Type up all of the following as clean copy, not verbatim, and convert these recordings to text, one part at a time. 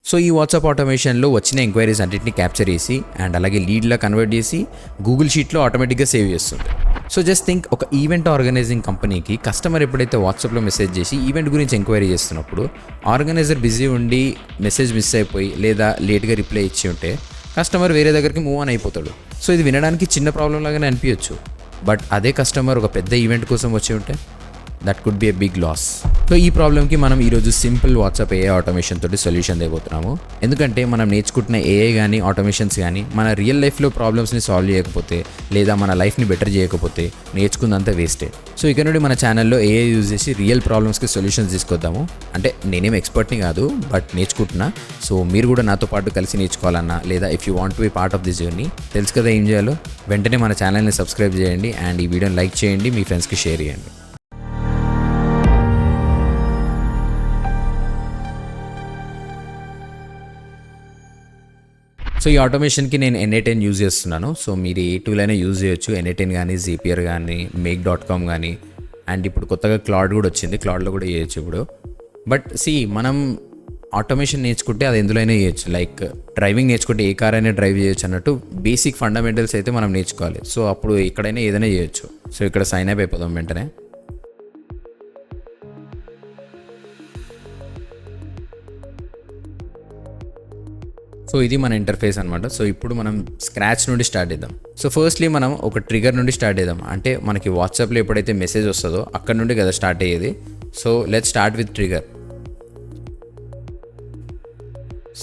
So ఈ WhatsApp ఆటోమేషన్లో వచ్చిన enquiries అన్నింటినీ క్యాప్చర్ చేసి అండ్ అలాగే లీడ్లా కన్వర్ట్ చేసి గూగుల్ షీట్లో ఆటోమేటిక్గా సేవ్ చేస్తుంది. సో జస్ట్ థింక్, ఒక ఈవెంట్ ఆర్గనైజింగ్ కంపెనీకి కస్టమర్ ఎప్పుడైతే వాట్సాప్లో మెసేజ్ చేసి ఈవెంట్ గురించి ఎంక్వైరీ చేస్తున్నప్పుడు ఆర్గనైజర్ బిజీ ఉండి మెసేజ్ మిస్ అయిపోయి లేదా లేట్గా రిప్లై ఇచ్చి ఉంటే కస్టమర్ వేరే దగ్గరికి మూవ్ ఆన్ అయిపోతాడు. సో ఇది వినడానికి చిన్న ప్రాబ్లం లాగానే అనిపించచ్చు, బట్ అదే కస్టమర్ ఒక పెద్ద ఈవెంట్ కోసం వచ్చి ఉంటే that could be a big loss. So ఈ ప్రాబ్లమ్కి మనం ఈరోజు సింపుల్ వాట్సాప్ ఏఐ ఆటోమేషన్ తోటి సొల్యూషన్ చేయబోతున్నాము. ఎందుకంటే మనం నేర్చుకుంటున్న ఏఐ కానీ ఆటోమేషన్స్ కానీ మన రియల్ లైఫ్లో ప్రాబ్లమ్స్ని సాల్వ్ చేయకపోతే లేదా మన లైఫ్ని బెటర్ చేయకపోతే నేర్చుకుందంతా వేస్టే. సో ఇక్కడ నుండి మన ఛానల్లో ఏఐ యూజ్ చేసి రియల్ ప్రాబ్లమ్స్కి సొల్యూషన్స్ తీసుకొద్దాము. అంటే నేనేం ఎక్స్పర్ట్ని కాదు, బట్ నేర్చుకుంటున్నా. సో మీరు కూడా నాతో పాటు కలిసి నేర్చుకోవాలన్నా లేదా if you want to be part of this journey తెలుసు కదా ఏం చేయాలో. వెంటనే మన ఛానల్ని సబ్స్క్రైబ్ చేయండి అండ్ ఈ వీడియోని లైక్ చేయండి, మీ ఫ్రెండ్స్కి షేర్ చేయండి. సో ఈ ఆటోమేషన్కి నేను N8N యూజ్ చేస్తున్నాను. సో మీరు ఏ టూల్ అయినా యూజ్ చేయొచ్చు, N8N కానీ Zapier కానీ make.com కానీ, అండ్ ఇప్పుడు కొత్తగా క్లాడ్ కూడా వచ్చింది, క్లాడ్లో కూడా చేయొచ్చు ఇప్పుడు. బట్ మనం ఆటోమేషన్ నేర్చుకుంటే అది ఎందులోనే చేయొచ్చు. లైక్ డ్రైవింగ్ నేర్చుకుంటే ఏ కార్ అయినా డ్రైవ్ చేయొచ్చు అన్నట్టు బేసిక్ ఫండమెంటల్స్ అయితే మనం నేర్చుకోవాలి. సో అప్పుడు ఎక్కడైనా ఏదైనా చేయొచ్చు. సో ఇక్కడ సైన్ అప్ అయిపోదాం వెంటనే. సో ఇది మన ఇంటర్ఫేస్ అనమాట. సో ఇప్పుడు మనం స్క్రాచ్ నుండి స్టార్ట్ చేద్దాం. సో ఫస్ట్లీ మనం ఒక ట్రిగర్ నుండి స్టార్ట్ చేద్దాం. అంటే మనకి వాట్సాప్లో ఎప్పుడైతే మెసేజ్ వస్తుందో అక్కడ నుండి కదా స్టార్ట్ అయ్యేది. So let's start with trigger.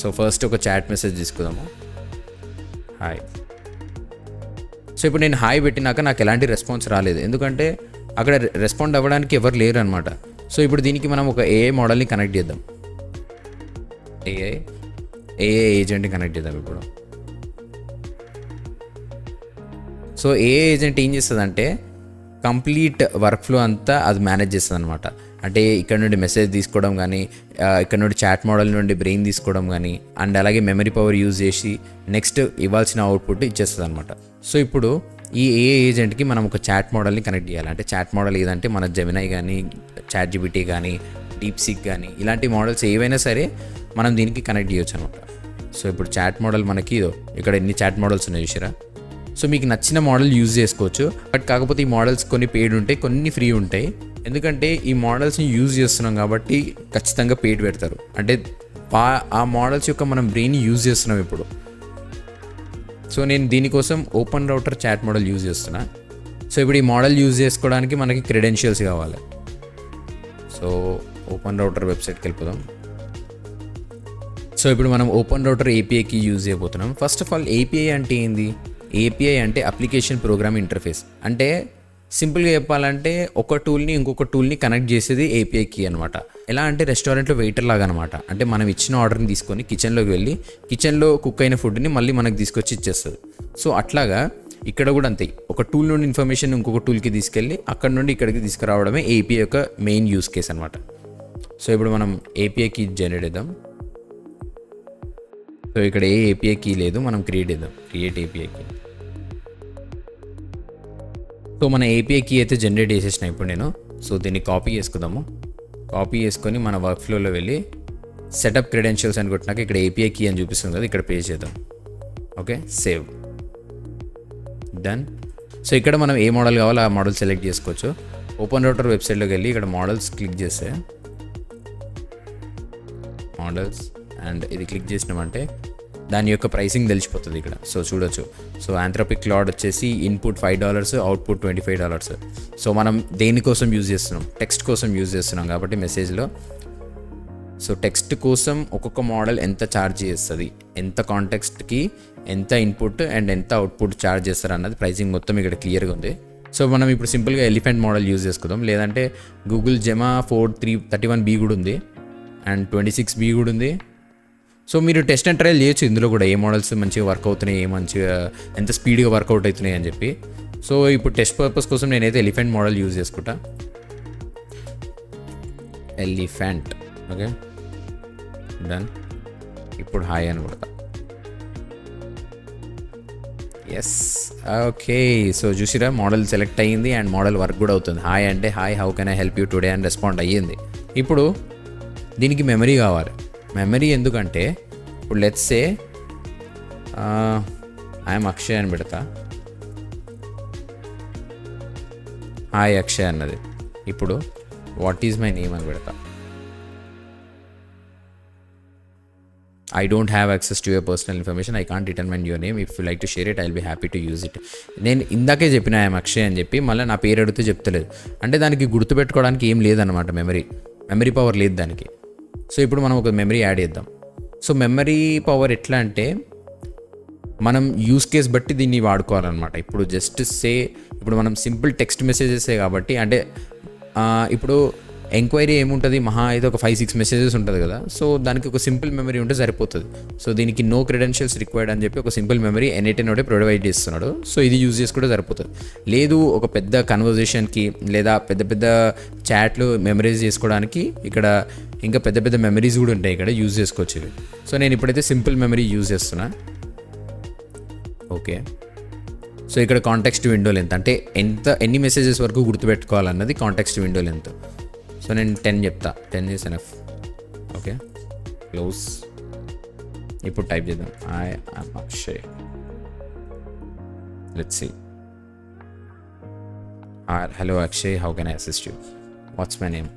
So first ఒక చాట్ మెసేజ్ తీసుకుందాము, హాయ్. సో ఇప్పుడు నేను హాయ్ పెట్టినాక నాకు ఎలాంటి రెస్పాన్స్ రాలేదు, ఎందుకంటే అక్కడ రెస్పాండ్ అవ్వడానికి ఎవరు లేరు అనమాట. సో ఇప్పుడు దీనికి మనం ఒక ఏఐ మోడల్ని కనెక్ట్ చేద్దాం. ఏఐ ఏజెంట్ని కనెక్ట్ చేద్దాం ఇప్పుడు. సో ఏఐ ఏజెంట్ ఏం చేస్తుంది అంటే కంప్లీట్ వర్క్ ఫ్లో అంతా అది మేనేజ్ చేస్తుంది అనమాట. అంటే ఇక్కడ నుండి మెసేజ్ తీసుకోవడం కానీ, ఇక్కడ నుండి చాట్ మోడల్ నుండి బ్రెయిన్ తీసుకోవడం కానీ, అండ్ అలాగే మెమరీ పవర్ యూజ్ చేసి నెక్స్ట్ ఇవ్వాల్సిన అవుట్పుట్ ఇచ్చేస్తుంది అనమాట. సో ఇప్పుడు ఈ ఏఐ ఏజెంట్కి మనం ఒక చాట్ మోడల్ని కనెక్ట్ చేయాలి. అంటే చాట్ మోడల్ ఏదంటే మన జెమినై కానీ, చాట్ జీపీటీ కానీ, డీప్సీక్ కానీ ఇలాంటి మోడల్స్ ఏవైనా సరే మనం దీనికి కనెక్ట్ చేయొచ్చు అనమాట. సో ఇప్పుడు చాట్ మోడల్ మనకి ఇక్కడ ఎన్ని చాట్ మోడల్స్ ఉన్నాయి చూసారా. సో మీకు నచ్చిన మోడల్ యూజ్ చేసుకోవచ్చు, బట్ కాకపోతే ఈ మోడల్స్ కొన్ని పెయిడ్ ఉంటాయి, కొన్ని ఫ్రీ ఉంటాయి. ఎందుకంటే ఈ మోడల్స్ని యూజ్ చేస్తున్నాం కాబట్టి ఖచ్చితంగా పెయిడ్ పెడతారు. అంటే ఆ మోడల్స్ యొక్క మనం బ్రెయిన్ యూజ్ చేస్తున్నాం ఇప్పుడు. సో నేను దీనికోసం OpenRouter chat model use చేస్తున్నా. సో ఇప్పుడు ఈ మోడల్ యూజ్ చేసుకోవడానికి మనకి క్రెడెన్షియల్స్ కావాలి. సో ఓపెన్ రౌటర్ వెబ్సైట్కి వెళ్ళిపోదాం. సో ఇప్పుడు మనం ఓపెన్ రౌటర్ ఏపీఐకి యూజ్ చేయబోతున్నాం. ఫస్ట్ ఆఫ్ ఆల్ ఏపీఐ అంటే ఏంది? ఏపీఐ అంటే అప్లికేషన్ ప్రోగ్రామ్ ఇంటర్ఫేస్. అంటే సింపుల్గా చెప్పాలంటే ఒక టూల్ని ఇంకొక టూల్ని కనెక్ట్ చేసేది ఏపీఐకి అనమాట. ఎలా అంటే రెస్టారెంట్లో వెయిటర్ లాగా అనమాట. అంటే మనం ఇచ్చిన ఆర్డర్ని తీసుకొని కిచెన్లోకి వెళ్ళి కిచెన్లో కుక్ అయిన ఫుడ్ని మళ్ళీ మనకు తీసుకొచ్చి ఇచ్చేస్తుంది. సో అట్లాగా ఇక్కడ కూడా అంతే, ఒక టూల్ నుండి ఇన్ఫర్మేషన్ ఇంకొక టూల్కి తీసుకెళ్ళి అక్కడ నుండి ఇక్కడికి తీసుకురావడమే ఏపీఐ యొక్క మెయిన్ యూస్ కేస్ అనమాట. సో ఇప్పుడు మనం ఏపీఐకి జనరేట్ చేద్దాం. సో ఇక్కడ ఏ ఏపీఐ కీ లేదు, మనం క్రియేట్ చేద్దాం, క్రియేట్ ఏపీఐ కీ. సో మన ఏపీఐ కీ అయితే జనరేట్ చేసేసిన ఇప్పుడు నేను. సో దీన్ని కాపీ చేసుకుందాము. కాపీ చేసుకొని మన వర్క్ ఫ్లోలో వెళ్ళి సెటప్ క్రెడెన్షియల్స్ అని కొట్టినాక ఇక్కడ ఏపీఐ కీ అని చూపిస్తుంది కదా, ఇక్కడ పేస్ట్ చేద్దాం. Okay, save, done. సో ఇక్కడ మనం ఏ మోడల్ కావాలో ఆ మోడల్ సెలెక్ట్ చేసుకోవచ్చు. ఓపెన్ రౌటర్ వెబ్సైట్లోకి వెళ్ళి ఇక్కడ మోడల్స్ క్లిక్ చేస్తే మోడల్స్ అండ్ ఇది క్లిక్ చేసినామంటే దాని యొక్క ప్రైసింగ్ తెలిసిపోతుంది ఇక్కడ. సో చూడొచ్చు. సో ఆంథ్రోపిక్ క్లౌడ్ వచ్చేసి ఇన్పుట్ $5, అవుట్పుట్ $25. సో మనం దేనికోసం యూజ్ చేస్తున్నాం? టెక్స్ట్ కోసం యూజ్ చేస్తున్నాం కాబట్టి మెసేజ్లో. సో టెక్స్ట్ కోసం ఒక్కొక్క మోడల్ ఎంత ఛార్జ్ చేస్తుంది, ఎంత కాంటెక్స్ట్కి ఎంత ఇన్పుట్ అండ్ ఎంత అవుట్పుట్ ఛార్జ్ చేస్తారు అన్నది ప్రైసింగ్ మొత్తం ఇక్కడ క్లియర్గా ఉంది. సో మనం ఇప్పుడు సింపుల్గా ఎలిఫెంట్ మోడల్ యూజ్ చేసుకుందాం. లేదంటే గూగుల్ జెమా 431B కూడా ఉంది అండ్ 26B కూడా ఉంది. సో మీరు టెస్ట్ అండ్ ట్రయల్ చేయొచ్చు ఇందులో కూడా, ఏ మోడల్స్ మంచిగా వర్క్ అవుతున్నాయి, ఏ మంచిగా ఎంత స్పీడ్గా వర్కౌట్ అవుతున్నాయి అని చెప్పి. సో ఇప్పుడు టెస్ట్ పర్పస్ కోసం నేనైతే ఎలిఫెంట్ మోడల్ యూజ్ చేసుకుంటా. Elephant, okay, done. ఇప్పుడు హాయ్ అని కొడతా. Yes, okay. సో చూసిరా మోడల్ సెలెక్ట్ అయ్యింది అండ్ మోడల్ వర్క్ కూడా అవుతుంది. హాయ్ అంటే hi, how can I help you today అని రెస్పాండ్ అయ్యింది. ఇప్పుడు దీనికి మెమరీ కావాలి. మెమరీ ఎందుకంటే ఇప్పుడు లెట్స్ సే ఐఎమ్ అక్షయ్ అని పెడతా. హాయ్ అక్షయ్ అన్నది. ఇప్పుడు వాట్ ఈజ్ మై నేమ్ అని పెడతా. I don't have access to your personal information. I can't determine your name. If you like to share it, I'll be happy to use it. నేను ఇందాకే చెప్పిన I'm Akshay అని చెప్పి మళ్ళీ నా పేరు అడిగితే చెప్తలేదు. అంటే దానికి గుర్తుపెట్టుకోవడానికి ఏం లేదన్నమాట. మెమరీ పవర్ లేదు దానికి. సో ఇప్పుడు మనం ఒక మెమరీ యాడ్ చేద్దాం. సో మెమరీ పవర్ ఎట్లా అంటే మనం యూస్ కేస్ బట్టి దీన్ని వాడుకోవాలన్నమాట. ఇప్పుడు జస్ట్ ఇప్పుడు మనం సింపుల్ టెక్స్ట్ మెసేజెసే కాబట్టి, అంటే ఇప్పుడు ఎంక్వైరీ ఏముంటుంది, మహా అయితే ఒక 5-6 మెసేజెస్ ఉంటుంది కదా. సో దానికి ఒక సింపుల్ మెమరీ ఉంటే సరిపోతుంది. సో దీనికి నో క్రెడెన్షియల్స్ రిక్వైర్డ్ అని చెప్పి ఒక సింపుల్ మెమరీ N8 ప్రొవైడ్ చేస్తున్నాడు. సో ఇది యూజ్ చేసుకుంటే సరిపోతుంది. లేదు ఒక పెద్ద కన్వర్జేషన్కి లేదా పెద్ద చాట్లు మెమరీస్ చేసుకోవడానికి ఇక్కడ ఇంకా పెద్ద మెమరీస్ కూడా ఉంటాయి ఇక్కడ యూజ్ చేసుకోవచ్చు ఇవి. సో నేను ఇప్పుడైతే సింపుల్ మెమరీ యూజ్ చేస్తున్నా. ఓకే, సో ఇక్కడ కాంటెక్స్ట్ విండో లెంత్ అంటే ఎన్ని మెసేజెస్ వరకు గుర్తుపెట్టుకోవాలన్నది కాంటెక్స్ట్ విండో లెంత్. సో నేను 10 చెప్తా. 10 ఈజ్ ఎనఫ్. Okay, close. ఇప్పుడు టైప్ చేద్దాం I am Akshay. Let's see. Hello Akshay, how can I assist you? What's my name?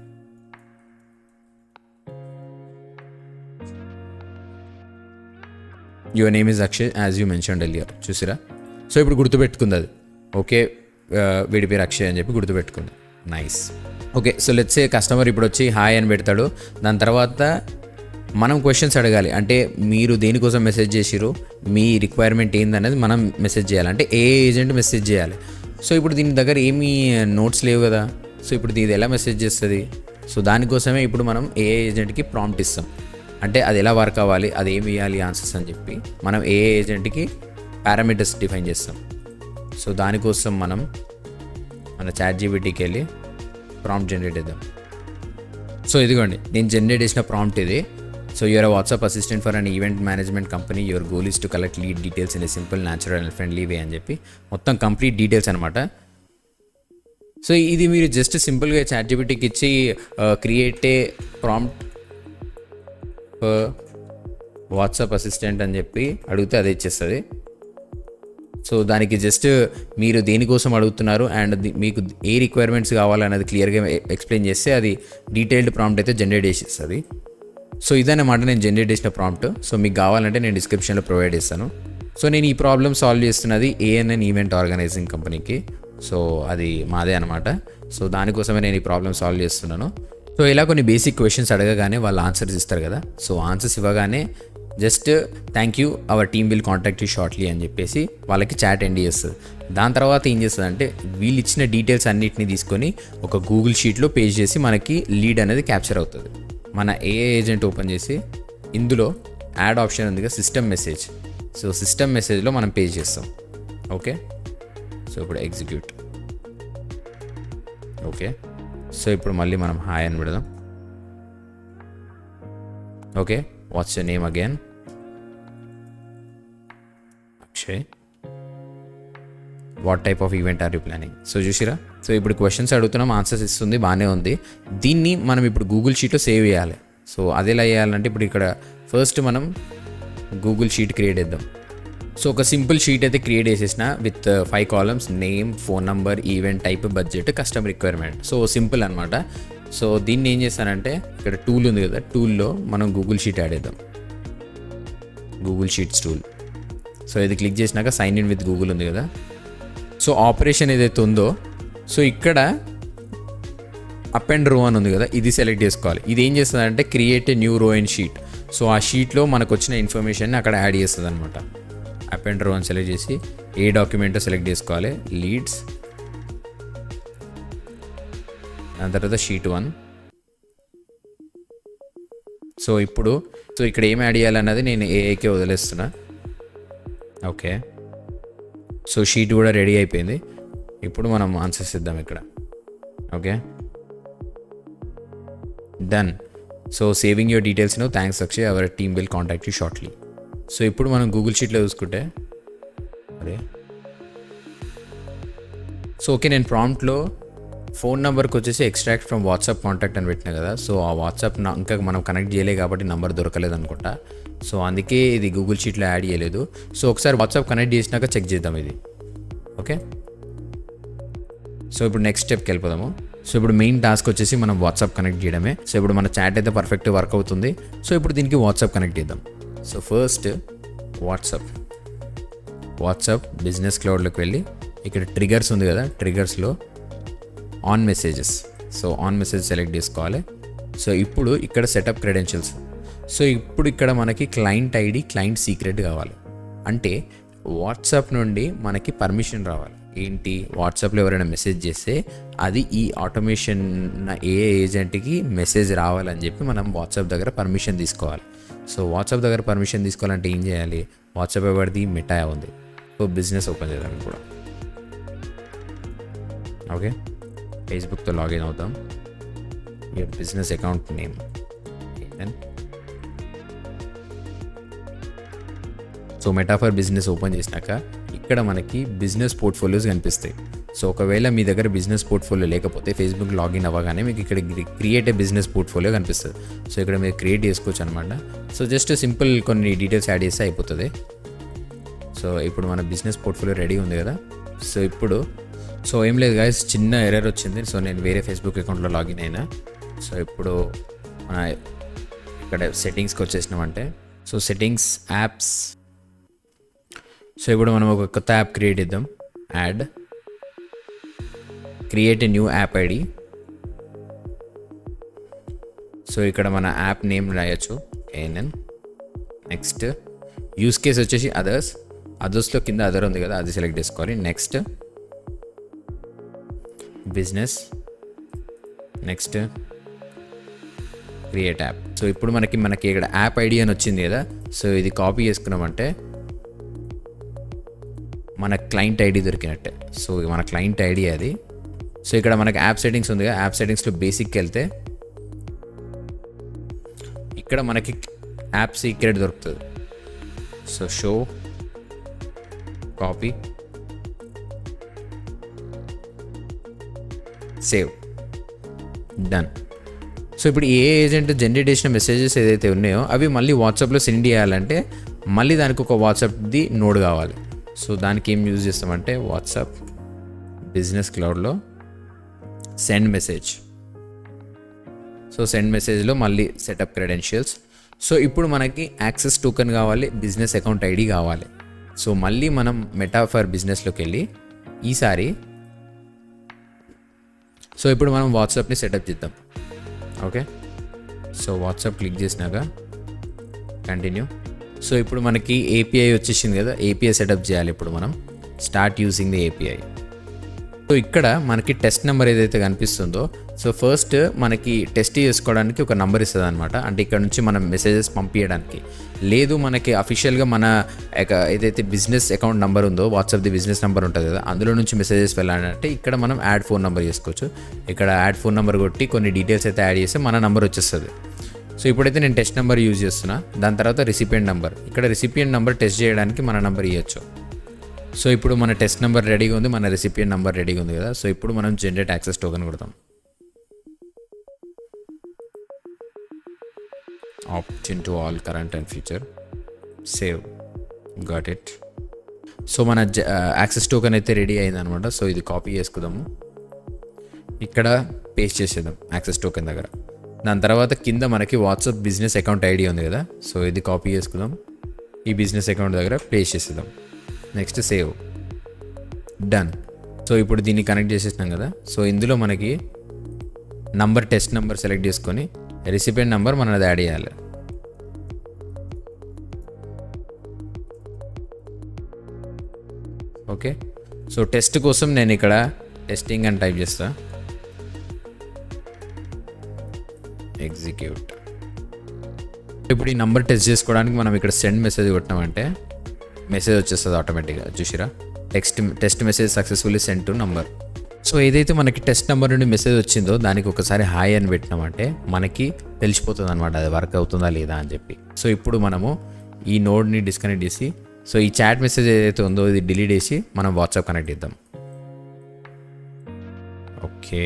Your name is Akshay as you mentioned earlier. చూసిరా? So ఇప్పుడు గుర్తుపెట్టుకుంది అది. ఓకే, వీడి పేరు అక్షయ్ అని చెప్పి గుర్తుపెట్టుకుంది. Nice. Okay, so let's say customer ఇప్పుడు వచ్చి హాయ్ అని పెడతాడు. దాని తర్వాత మనం క్వశ్చన్స్ అడగాలి. అంటే మీరు దేనికోసం మెసేజ్ చేసిరు, మీ రిక్వైర్మెంట్ ఏందనేది మనం మెసేజ్ చేయాలి. అంటే ఏ ఏజెంట్ మెసేజ్ చేయాలి. సో ఇప్పుడు దీని దగ్గర ఏమీ నోట్స్ లేవు కదా. సో ఇప్పుడు ఇది ఎలా మెసేజ్ చేస్తుంది? సో దానికోసమే ఇప్పుడు మనం ఏ ఏజెంట్కి ప్రాంప్ట్ ఇస్తాం. అంటే అది ఎలా వర్క్ అవ్వాలి, అది ఏమి ఇవ్వాలి ఆన్సర్స్ అని చెప్పి మనం ఏ ఏజెంట్కి పారామీటర్స్ డిఫైన్ చేస్తాం. సో దానికోసం మనం మన ChatGPTకి వెళ్ళి ప్రాంప్ట్ జనరేట్ చేద్దాం. సో ఇదిగోండి, నేను జనరేట్ చేసిన ప్రాంప్ట్ ఇది. So you're a WhatsApp assistant for an event management company. Your goal is to collect lead details in a simple, natural and friendly way అని చెప్పి మొత్తం కంప్లీట్ డీటెయిల్స్ అనమాట. So ఇది మీరు జస్ట్ సింపుల్గా ChatGPTకి ఇచ్చి create a prompt for WhatsApp assistant అని చెప్పి అడిగితే అదే ఇచ్చేస్తుంది. సో దానికి జస్ట్ మీరు దేనికోసం అడుగుతున్నారు అండ్ మీకు ఏ రిక్వైర్మెంట్స్ కావాలన్నది క్లియర్గా ఎక్స్ప్లెయిన్ చేస్తే అది డీటెయిల్డ్ ప్రాంప్ట్ అయితే జనరేట్ చేసేస్తుంది. సో ఇదన్నమాట నేను జనరేట్ చేసిన ప్రాంప్ట్. సో మీకు కావాలంటే నేను డిస్క్రిప్షన్లో ప్రొవైడ్ చేస్తాను. సో నేను ఈ ప్రాబ్లమ్ సాల్వ్ చేస్తున్నది ANN ఈవెంట్ ఆర్గనైజింగ్ కంపెనీకి. సో అది మాదే అనమాట. సో దానికోసమే నేను ఈ ప్రాబ్లమ్ సాల్వ్ చేస్తున్నాను. సో ఇలా కొన్ని బేసిక్ క్వశ్చన్స్ అడగగానే వాళ్ళు ఆన్సర్స్ ఇస్తారు కదా. సో ఆన్సర్స్ ఇవ్వగానే just thank you, hour team will contact you shortly అని చెప్పేసి వాళ్ళకి చాట్ ఎండ్ చేస్తుంది. దాని తర్వాత ఏం చేస్తుంది అంటే వీళ్ళు ఇచ్చిన డీటెయిల్స్ అన్నిటిని తీసుకొని ఒక గూగుల్ షీట్లో పేజ్ చేసి మనకి లీడ్ అనేది క్యాప్చర్ అవుతుంది. మన ఏజెంట్ ఓపెన్ చేసి ఇందులో యాడ్ ఆప్షన్ ఉంది కదా, సిస్టమ్ మెసేజ్. సో సిస్టమ్ మెసేజ్లో మనం పేజ్ చేస్తాం. ఓకే, సో ఇప్పుడు ఎగ్జిక్యూట్. ఓకే, సో ఇప్పుడు మళ్ళీ మనం హాయ్ అని పెడదాం. Okay, what's your name again? Akshay. What type of event are you planning? So చూసిరా? సో ఇప్పుడు క్వశ్చన్స్ అడుగుతున్నాం, ఆన్సర్స్ ఇస్తుంది, బాగానే ఉంది. దీన్ని మనం ఇప్పుడు గూగుల్ షీట్లో సేవ్ చేయాలి. సో అది ఎలా చేయాలంటే ఇప్పుడు ఇక్కడ ఫస్ట్ మనం గూగుల్ షీట్ క్రియేట్ చేద్దాం. సో ఒక సింపుల్ షీట్ అయితే క్రియేట్ చేసేసిన with 5 columns, name, phone number, event type, budget, customer requirement. So simple అనమాట. సో దీన్ని ఏం చేస్తానంటే ఇక్కడ టూల్ ఉంది కదా, టూల్లో మనం గూగుల్ షీట్ యాడ్ చేద్దాం. Google sheets tool. సో ఇది క్లిక్ చేసినాక సైన్ ఇన్ విత్ గూగుల్ ఉంది కదా. సో ఆపరేషన్ ఏదైతే ఉందో, సో ఇక్కడ అప్ అండ్ రో అని ఉంది కదా, ఇది సెలెక్ట్ చేసుకోవాలి. ఇది ఏం చేస్తుందంటే క్రియేట్ ఏ న్యూ రో ఇన్ షీట్. సో ఆ షీట్లో మనకు వచ్చిన ఇన్ఫర్మేషన్ని అక్కడ యాడ్ చేస్తుంది అనమాట. అప్ అండ్ రో అని సెలెక్ట్ చేసి ఏ డాక్యుమెంటో సెలెక్ట్ చేసుకోవాలి, లీడ్స్, దాని తర్వాత షీట్ 1. సో ఇప్పుడు ఇక్కడ ఏం యాడ్ చేయాలన్నది నేను ఏఐకే వదిలేస్తున్నా. ఓకే, సో షీట్ కూడా రెడీ అయిపోయింది. ఇప్పుడు మనం ఆన్సర్స్ ఇద్దాం ఇక్కడ. Okay, done. So saving your details no, thanks Akshay, our team will contact you shortly. So ఇప్పుడు మనం గూగుల్ షీట్లో చూసుకుంటే సో ఓకే, నేను ప్రాంప్ట్లో ఫోన్ నెంబర్కి వచ్చేసి ఎక్స్ట్రాక్ట్ ఫ్రమ్ వాట్సాప్ కాంటాక్ట్ అని పెట్టినా కదా. సో ఆ వాట్సాప్ ఇంకా మనం కనెక్ట్ చేయలే కాబట్టి నంబర్ దొరకలేదు అనుకుంటా. సో అందుకే ఇది గూగుల్ షీట్లో యాడ్ చేయలేదు. సో ఒకసారి వాట్సాప్ కనెక్ట్ చేసినాక చెక్ చేద్దాం ఇది. ఓకే, సో ఇప్పుడు నెక్స్ట్ స్టెప్కి వెళ్ళిపోదాము. సో ఇప్పుడు మెయిన్ టాస్క్ వచ్చేసి మనం వాట్సాప్ కనెక్ట్ చేయడమే. సో ఇప్పుడు మన చాట్ అయితే పర్ఫెక్ట్ వర్క్ అవుతుంది. సో ఇప్పుడు దీనికి వాట్సాప్ కనెక్ట్ చేద్దాం. సో ఫస్ట్ వాట్సాప్ బిజినెస్ క్లౌడ్లోకి వెళ్ళి ఇక్కడ ట్రిగర్స్ ఉంది కదా, ట్రిగర్స్లో on messages, so on message select చేసుకోవాలి. సో ఇప్పుడు ఇక్కడ సెటప్ క్రెడెన్షియల్స్. సో ఇప్పుడు ఇక్కడ మనకి క్లయింట్ ఐడి, క్లయింట్ సీక్రెట్ కావాలి. అంటే వాట్సాప్ నుండి మనకి పర్మిషన్ రావాలి. ఏంటి, వాట్సాప్లో ఎవరైనా మెసేజ్ చేస్తే అది ఈ ఆటోమేషన్ ఏ ఏజెంట్కి మెసేజ్ రావాలని చెప్పి మనం వాట్సాప్ దగ్గర పర్మిషన్ తీసుకోవాలి. సో వాట్సాప్ దగ్గర పర్మిషన్ తీసుకోవాలంటే ఏం చేయాలి, వాట్సాప్ ఎవరిది, మెటా ఉంది. సో బిజినెస్ ఓపెన్ చేద్దాం కూడా. ఓకే, ఫేస్బుక్తో లాగిన్ అవుతాం. Your business account name. So meta for business open చేసినాక ఇక్కడ మనకి బిజినెస్ పోర్ట్ఫోలియోస్ కనిపిస్తాయి. సో ఒకవేళ మీ దగ్గర బిజినెస్ పోర్ట్ఫోలియో లేకపోతే ఫేస్బుక్ లాగిన్ అవ్వగానే మీకు ఇక్కడ క్రియేట్ ఏ బిజినెస్ పోర్ట్ఫోలియో కనిపిస్తుంది. సో ఇక్కడ మీరు క్రియేట్ చేసుకోవచ్చు అనమాట. సో జస్ట్ సింపుల్ కొన్ని డీటెయిల్స్ యాడ్ చేస్తే అయిపోతుంది. సో ఇప్పుడు మన బిజినెస్ పోర్ట్ఫోలియో రెడీ ఉంది కదా. సో ఏం లేదు గాయస్, చిన్న ఎర్రర్ వచ్చింది. సో నేను వేరే ఫేస్బుక్ అకౌంట్లో లాగిన్ అయినా. సో ఇప్పుడు మన ఇక్కడ సెట్టింగ్స్కి వచ్చేసినామంటే, సో సెట్టింగ్స్, యాప్స్. సో ఇప్పుడు మనం ఒక కొత్త యాప్ క్రియేట్ చేద్దాం. Add, create a new app ID. So ఇక్కడ మన యాప్ నేమ్ రాయొచ్చు, ఏఎన్ఎన్. నెక్స్ట్ యూస్ కేస్ వచ్చేసి అదర్స్లో కింద అదర్ ఉంది కదా, అది సెలెక్ట్ చేసుకోవాలి. Next business, next create app. So ఇప్పుడు మనకి ఇక్కడ యాప్ ఐడి అని వచ్చింది కదా. సో ఇది కాపీ చేసుకున్నామంటే మన క్లయింట్ ఐడి దొరికినట్టే. సో మన క్లయింట్ ఐడి అది. సో ఇక్కడ మనకి యాప్ సెట్టింగ్స్ ఉంది కదా, యాప్ సెట్టింగ్స్లో బేసిక్కి వెళ్తే ఇక్కడ మనకి యాప్ సీక్రెట్ దొరుకుతుంది. So show, copy, save, done. So ఇప్పుడు ఏ ఏజెంట్ జనరేట్ చేసిన మెసేజెస్ ఏదైతే ఉన్నాయో అవి మళ్ళీ వాట్సాప్లో సెండ్ చేయాలంటే మళ్ళీ దానికి ఒక వాట్సాప్ది నోడ్ కావాలి. సో దానికి ఏం యూజ్ చేస్తామంటే వాట్సాప్ బిజినెస్ క్లౌడ్లో సెండ్ మెసేజ్. సో సెండ్ మెసేజ్లో మళ్ళీ సెటప్ క్రెడెన్షియల్స్. సో ఇప్పుడు మనకి యాక్సెస్ టోకెన్ కావాలి, బిజినెస్ అకౌంట్ ఐడి కావాలి. సో మళ్ళీ మనం మెటా ఫర్ బిజినెస్లోకి వెళ్ళి ఈసారి సో ఇప్పుడు మనం వాట్సాప్ని సెటప్ చేద్దాం. ఓకే, సో వాట్సాప్ క్లిక్ చేసినాక కంటిన్యూ. సో ఇప్పుడు మనకి ఏపీఐ వచ్చేసింది కదా, ఏపీఐ సెటప్ చేయాలి. ఇప్పుడు మనం start using the API. So ఇక్కడ మనకి టెస్ట్ నెంబర్ ఏదైతే కనిపిస్తుందో, సో ఫస్ట్ మనకి టెస్ట్ చేసుకోవడానికి ఒక నెంబర్ ఇస్తుంది అనమాట. అంటే ఇక్కడ నుంచి మనం మెసేజెస్ పంపించడానికి. లేదు మనకి అఫీషియల్గా మన ఏదైతే బిజినెస్ అకౌంట్ నెంబర్ ఉందో, వాట్సాప్ది బిజినెస్ నెంబర్ ఉంటుంది కదా, అందులో నుంచి మెసేజెస్ వెళ్ళాలంటే ఇక్కడ మనం యాడ్ ఫోన్ నెంబర్ చేసుకోవచ్చు. ఇక్కడ యాడ్ ఫోన్ నెంబర్ కొట్టి కొన్ని డీటెయిల్స్ అయితే యాడ్ చేస్తే మన నెంబర్ వచ్చేస్తుంది. సో ఇప్పుడైతే నేను టెస్ట్ నెంబర్ యూజ్ చేస్తున్నా. దాని తర్వాత రిసిపియంట్ నెంబర్, ఇక్కడ రిసిపియంట్ నెంబర్ టెస్ట్ చేయడానికి మన నెంబర్ ఇవ్వచ్చు. సో ఇప్పుడు మన టెస్ట్ నెంబర్ రెడీగా ఉంది, మన రిసిపియంట్ నెంబర్ రెడీగా ఉంది కదా. సో ఇప్పుడు మనం జనరేట్ యాక్సెస్ టోకెన్ కొడతాం. Option to all current and future, save, got it. So మన యాక్సెస్ టోకెన్ అయితే రెడీ అయింది అనమాట. సో ఇది కాపీ చేసుకుందాము, ఇక్కడ పేస్ట్ చేసేద్దాం యాక్సెస్ టోకెన్ దగ్గర. దాని తర్వాత కింద మనకి వాట్సాప్ బిజినెస్ అకౌంట్ ఐడి ఉంది కదా. సో ఇది కాపీ చేసుకుందాం, ఈ బిజినెస్ అకౌంట్ దగ్గర పేస్ట్ చేసేద్దాం. Next save, done. సో ఇప్పుడు దీన్ని కనెక్ట్ చేసేసినాం కదా. సో ఇందులో మనకి నంబర్, టెస్ట్ నెంబర్ సెలెక్ట్ చేసుకొని రిసిపియంట్ నెంబర్ మనది యాడ్ చేయాలి. ఓకే, సో టెస్ట్ కోసం నేను ఇక్కడ టెస్టింగ్ అని టైప్ చేస్తా, ఎగ్జిక్యూట్. ఇప్పుడు ఈ నెంబర్ టెస్ట్ చేసుకోవడానికి మనం ఇక్కడ సెండ్ మెసేజ్ కొట్టినామంటే మెసేజ్ వచ్చేస్తుంది ఆటోమేటిక్గా. చూసిరా, test message successfully send to number. So ఏదైతే మనకి టెస్ట్ నెంబర్ నుండి మెసేజ్ వచ్చిందో దానికి ఒకసారి హాయ్ అని పెట్టినామంటే మనకి తెలిసిపోతుంది అనమాట అది వర్క్ అవుతుందా లేదా అని చెప్పి. సో ఇప్పుడు మనము ఈ నోడ్ని డిస్కనెక్ట్ చేసి, సో ఈ చాట్ మెసేజ్ ఏదైతే ఉందో ఇది డిలీట్ చేసి మనం వాట్సాప్ కనెక్ట్ చేద్దాం. ఓకే,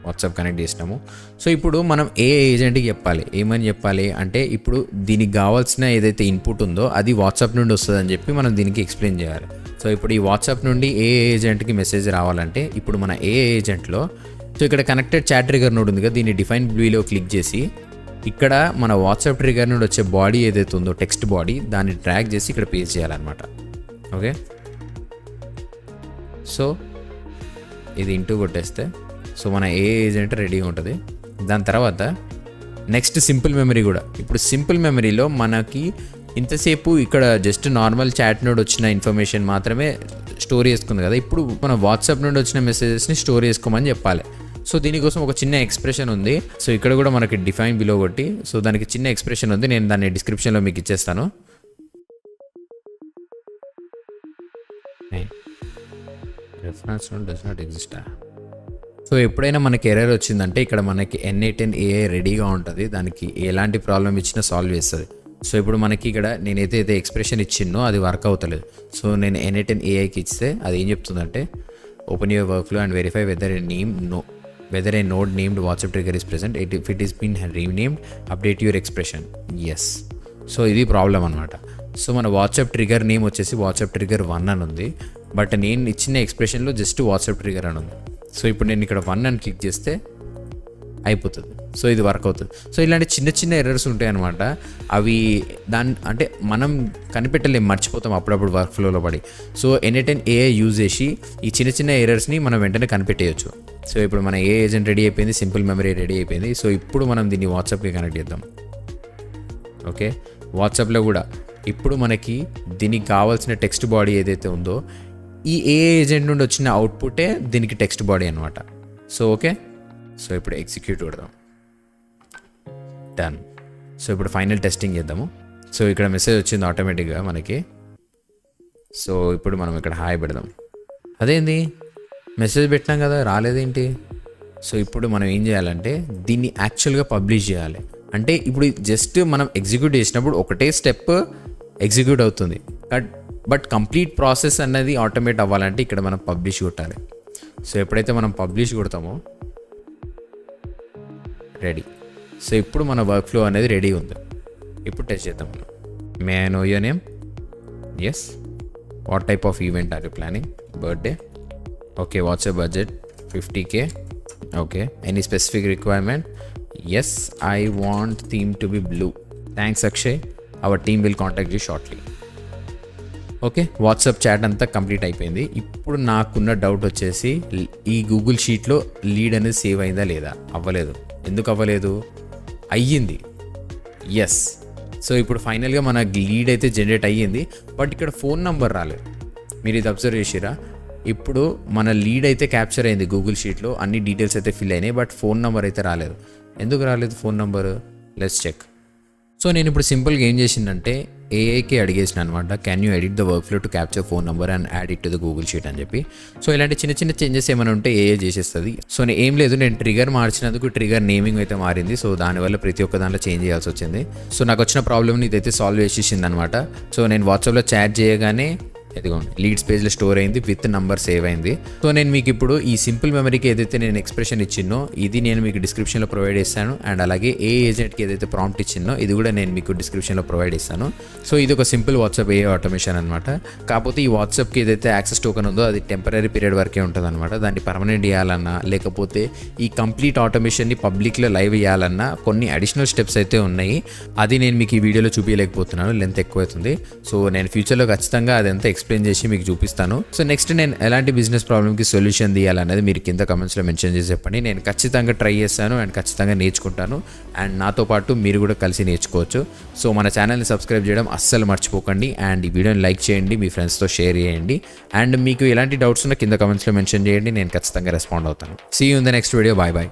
వాట్సాప్ కనెక్ట్ చేసినాము. సో ఇప్పుడు మనం ఏ ఏజెంట్కి చెప్పాలి, ఏమని చెప్పాలి అంటే ఇప్పుడు దీనికి కావాల్సిన ఏదైతే ఇన్పుట్ ఉందో అది వాట్సాప్ నుండి వస్తుందని చెప్పి మనం దీనికి ఎక్స్ప్లెయిన్ చేయాలి. సో ఇప్పుడు ఈ వాట్సాప్ నుండి ఏ ఏజెంట్కి మెసేజ్ రావాలంటే ఇప్పుడు మన ఏ ఏజెంట్లో సో ఇక్కడ కనెక్టెడ్ చాట్ ట్రిగర్ నోడ్ ఉంది కదా, దీన్ని డిఫైన్ బ్లూలో క్లిక్ చేసి ఇక్కడ మన వాట్సాప్ ట్రిగర్ నుండి వచ్చే బాడీ ఏదైతే ఉందో టెక్స్ట్ బాడీ దాన్ని డ్రాగ్ చేసి ఇక్కడ పేస్ట్ చేయాలన్నమాట. ఓకే, సో ఇది ఇంటూ కొట్టేస్తే సో మన ఏ ఏజెంట్ రెడీగా ఉంటుంది. దాని తర్వాత నెక్స్ట్ సింపుల్ మెమరీ కూడా. ఇప్పుడు సింపుల్ మెమరీలో మనకి ఇంతసేపు ఇక్కడ జస్ట్ నార్మల్ చాట్ నుండి వచ్చిన ఇన్ఫర్మేషన్ మాత్రమే స్టోర్ చేసుకుంది కదా, ఇప్పుడు మన వాట్సాప్ నుండి వచ్చిన మెసేజెస్ని స్టోర్ చేసుకోమని చెప్పాలి. సో దీనికోసం ఒక చిన్న ఎక్స్ప్రెషన్ ఉంది. సో ఇక్కడ కూడా మనకి డిఫైన్ బిలో కొట్టి సో దానికి చిన్న ఎక్స్ప్రెషన్ ఉంది, నేను దాన్ని డిస్క్రిప్షన్లో మీకు ఇచ్చేస్తాను. Reference does not exist. So ఎప్పుడైనా మనకి ఎర్రర్ వచ్చిందంటే ఇక్కడ మనకి N8N AI రెడీగా ఉంటుంది, దానికి ఎలాంటి ప్రాబ్లం ఇచ్చినా సాల్వ్ చేస్తుంది. సో ఇప్పుడు మనకి ఇక్కడ నేనైతే ఎక్స్ప్రెషన్ ఇచ్చిన్నో అది వర్క్ అవుతలేదు. సో నేను N8N AIకి ఇస్తే అది ఏం చెప్తుందంటే open your workflow and verify whether a node named WhatsApp trigger is present, if it is been renamed update your expression. Yes, so ఇది ప్రాబ్లం అనమాట. సో మన వాట్సాప్ ట్రిగర్ నేమ్ వచ్చేసి WhatsApp trigger 1 అని ఉంది, but నేను ఇచ్చిన ఎక్స్ప్రెషన్లో just WhatsApp trigger అని ఉంది. సో ఇప్పుడు నేను ఇక్కడ 1 అని క్లిక్ చేస్తే అయిపోతుంది. సో ఇది వర్క్ అవుతుంది. సో ఇలాంటి చిన్న చిన్న ఎర్రర్స్ ఉంటాయి అనమాట. అవి అంటే మనం కనిపెట్టలేం, మర్చిపోతాం అప్పుడప్పుడు వర్క్ ఫ్లోలో పడి. సో N8N AI యూజ్ చేసి ఈ చిన్న చిన్న ఎర్రర్స్ని మనం వెంటనే కనిపెట్టేయచ్చు. సో ఇప్పుడు మన ఏ ఏజెంట్ రెడీ అయిపోయింది, సింపుల్ మెమరీ రెడీ అయిపోయింది. సో ఇప్పుడు మనం దీన్ని వాట్సాప్కి కనెక్ట్ చేద్దాం. ఓకే, వాట్సాప్లో కూడా ఇప్పుడు మనకి దీనికి కావాల్సిన టెక్స్ట్ బాడీ ఏదైతే ఉందో ఈ ఏ ఏజెంట్ నుండి వచ్చిన అవుట్పుటే దీనికి టెక్స్ట్ బాడీ అనమాట. సో ఓకే, సో ఇప్పుడు ఎగ్జిక్యూట్ కొడదాం. డన్. సో ఇప్పుడు ఫైనల్ టెస్టింగ్ చేద్దాము. సో ఇక్కడ మెసేజ్ వచ్చింది ఆటోమేటిక్గా మనకి. సో ఇప్పుడు మనం ఇక్కడ హాయ్ పెడదాం. అదేంది మెసేజ్ పెట్టినాం కదా రాలేదేంటి? సో ఇప్పుడు మనం ఏం చేయాలంటే దీన్ని యాక్చువల్గా పబ్లిష్ చేయాలి. అంటే ఇప్పుడు జస్ట్ మనం ఎగ్జిక్యూట్ చేసినప్పుడు ఒకటే స్టెప్ ఎగ్జిక్యూట్ అవుతుంది, బట్ కంప్లీట్ ప్రాసెస్ అన్నది ఆటోమేట్ అవ్వాలంటే ఇక్కడ మనం పబ్లిష్ కొట్టాలి. సో ఎప్పుడైతే మనం పబ్లిష్ కొడతామో రెడీ. సో ఇప్పుడు మన వర్క్ ఫ్లో అనేది రెడీ ఉంది. ఇప్పుడు టెస్ట్ చేద్దాం. May I know your name? Yes. What type of event are you planning? Birthday. Okay, what's your budget? 50K. Okay, any specific requirement? Yes, I want theme to be blue. Thanks Akshay, our team will contact you shortly. Okay, WhatsApp chat అంతా complete అయిపోయింది. ఇప్పుడు నాకున్న doubt వచ్చేసి ఈ Google షీట్లో lead అనేది save అయిందా లేదా? అవ్వలేదు. ఎందుకు అవ్వలేదు? అయ్యింది. ఎస్. సో ఇప్పుడు ఫైనల్గా మన లీడ్ అయితే జనరేట్ అయ్యింది, బట్ ఇక్కడ ఫోన్ నెంబర్ రాలేదు. మీరు ఇది అబ్జర్వ్ చేసిరా? ఇప్పుడు మన లీడ్ అయితే క్యాప్చర్ అయింది గూగుల్ షీట్లో, అన్ని డీటెయిల్స్ అయితే ఫిల్ అయినాయి, బట్ ఫోన్ నెంబర్ అయితే రాలేదు. ఎందుకు రాలేదు phone number? Let's check. So నేను ఇప్పుడు సింపుల్గా ఏం చేసిందంటే ఏఐకి అడిగేసిన అనమాట, can you edit the workflow to capture phone number and add it to the Google sheet అని చెప్పి. సో ఇలాంటి చిన్న చిన్న చేంజెస్ ఏమైనా ఉంటే ఏఐ చేసేస్తుంది. సో నేను ఏం లేదు, నేను ట్రిగర్ మార్చినందుకు ట్రిగర్ నేమింగ్ అయితే మారింది. సో దానివల్ల ప్రతి ఒక్క దాంట్లో చేంజ్ చేయాల్సి వచ్చింది. సో నాకు వచ్చిన ప్రాబ్లమ్ని ఇదైతే సాల్వ్ చేసేసింది అనమాట. సో నేను వాట్సాప్లో చాట్ చేయగానే ఇదిగోండి లీడ్స్ పేజ్లో స్టోర్ అయింది, విత్ నంబర్ సేవ్ అయింది. సో నేను మీకు ఇప్పుడు ఈ సింపుల్ మెమరీకి ఏదైతే నేను ఎక్స్ప్రెషన్ ఇచ్చినో ఇది నేను మీకు డిస్క్రిప్షన్లో ప్రొవైడ్ చేస్తాను, అండ్ అలాగే ఏ ఏజెంట్కి ఏదైతే ప్రాంప్ట్ ఇచ్చినో ఇది కూడా నేను మీకు డిస్క్రిప్షన్లో ప్రొవైడ్ ఇస్తాను. సో ఇది ఒక సింపుల్ వాట్సాప్ ఏ ఆటోమేషన్ అనమాట. కాకపోతే ఈ వాట్సాప్కి ఏదైతే యాక్సెస్ టోకెన్ ఉందో అది టెంపరీ పీరియడ్ వరకే ఉంటుంది అనమాట. దాన్ని పర్మనెంట్ చేయాలన్నా లేకపోతే ఈ కంప్లీట్ ఆటోమేషన్ని పబ్లిక్లో లైవ్ చేయాలన్నా కొన్ని అడిషనల్ స్టెప్స్ అయితే ఉన్నాయి. అది నేను మీకు ఈ వీడియోలో చూపించలేకపోతున్నాను, లెంత్ ఎక్కువ అవుతుంది. సో నేను ఫ్యూచర్లో ఖచ్చితంగా అదంతా ఎక్స్ప్లెయిన్ చేసి మీకు చూపిస్తాను. సో నెక్స్ట్ నేను ఎలాంటి బిజినెస్ ప్రాబ్లమ్కి సొల్యూషన్ తీయాలనేది మీరు కింద కమెంట్స్లో మెన్షన్ చేసి చెప్పండి. నేను ఖచ్చితంగా ట్రై చేస్తాను అండ్ ఖచ్చితంగా నేర్చుకుంటాను, అండ్ నాతో పాటు మీరు కూడా కలిసి నేర్చుకోవచ్చు. సో మన ఛానల్ని సబ్స్క్రైబ్ చేయడం అస్సలు మర్చిపోకండి, అండ్ ఈ వీడియోని లైక్ చేయండి, మీ ఫ్రెండ్స్తో షేర్ చేయండి, అండ్ మీకు ఎలాంటి డౌట్స్ ఉన్నా కింద కమెంట్స్లో మెన్షన్ చేయండి, నేను ఖచ్చితంగా రెస్పాండ్ అవుతాను. See you in the next video. Bye bye.